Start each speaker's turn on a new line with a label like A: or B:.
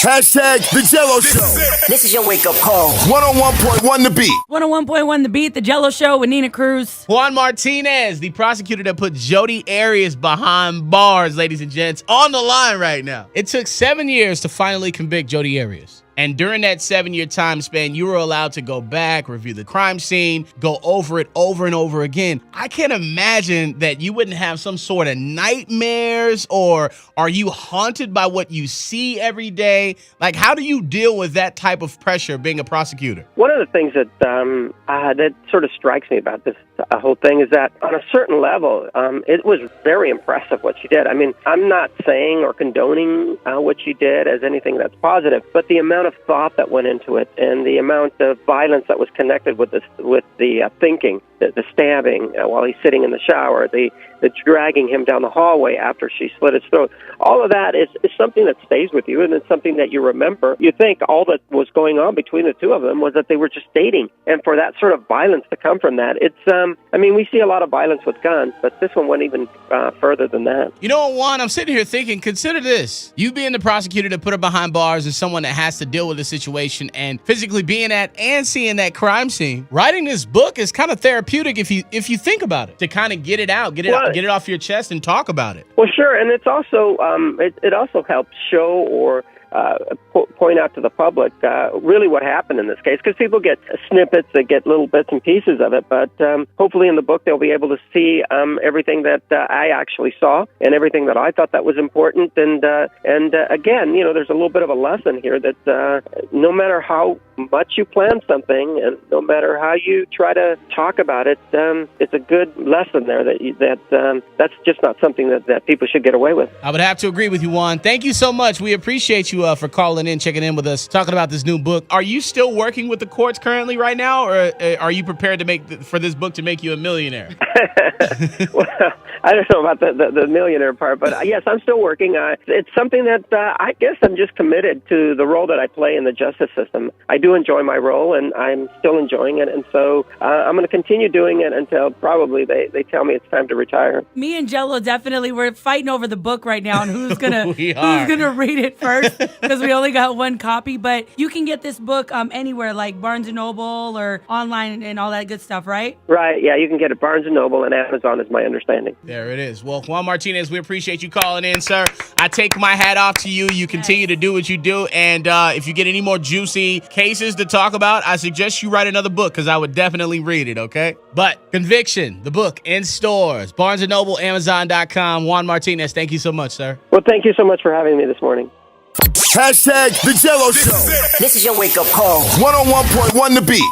A: Hashtag the Gello Show.
B: This is your wake-up call.
A: 101.1 The Beat.
C: 101.1 The Beat, the Gello Show with Nina Cruz.
D: Juan Martinez, the prosecutor that put Jodi Arias behind bars, ladies and gents, on the line right now. It took 7 years to finally convict Jodi Arias. And during that 7-year time span, you were allowed to go back, review the crime scene, go over it over and over again. I can't imagine that you wouldn't have some sort of nightmares, or are you haunted by what you see every day? Like, how do you deal with that type of pressure being a prosecutor?
E: One of the things that that sort of strikes me about this whole thing is that on a certain level, it was very impressive what she did. I mean, I'm not saying or condoning what she did as anything that's positive, but the amount of thought that went into it and the amount of violence that was connected with the thinking, the stabbing while he's sitting in the shower, the dragging him down the hallway after she slit his throat, all of that is something that stays with you, and it's something that you remember. You think all that was going on between the two of them was that they were just dating, and for that sort of violence to come from that, it's I mean, we see a lot of violence with guns, but this one went even further than that.
D: You know what, Juan? I'm sitting here thinking, consider this. You being the prosecutor to put her behind bars is someone that has to deal with the situation and physically being at and seeing that crime scene. Writing this book is kind of therapeutic if you think about it, to kind of get it out, get it off your chest and talk about it.
E: Well, sure, and it's also it also helps show or point out to the public really what happened in this case, because people get snippets, they get little bits and pieces of it, but hopefully in the book they'll be able to see everything that I actually saw and everything that I thought that was important, and again, you know, there's a little bit of a lesson here that no matter how much you plan something and no matter how you try to talk about it, it's a good lesson there that's just not something that people should get away with.
D: I would have to agree with you, Juan. Thank you so much. We appreciate you for calling in, checking in with us, talking about this new book. Are you still working with the courts currently right now, or are you prepared to for this book to make you a millionaire?
E: Well, I don't know about the millionaire part, but yes, I'm still working. It's something that I guess I'm just committed to the role that I play in the justice system. I do enjoy my role, and I'm still enjoying it, and so I'm going to continue doing it until probably they tell me it's time to retire.
C: Me and Gello definitely, we're fighting over the book right now, and who's gonna read it first, because we only got one copy. But you can get this book anywhere, like Barnes & Noble or online and all that good stuff, right?
E: Right, yeah, you can get it Barnes & Noble and Amazon is my understanding.
D: There it is. Well, Juan Martinez, we appreciate you calling in, sir. I take my hat off to you. You continue to do what you do, and if you get any more juicy cases to talk about, I suggest you write another book, because I would definitely read it, okay? But Conviction, the book, in stores, Barnes & Noble, Amazon.com. Juan Martinez, thank you so much, sir.
E: Well, thank you so much for having me this morning.
A: Hashtag the Gello Show.
B: This is your wake-up call.
A: 101.1 The Beat.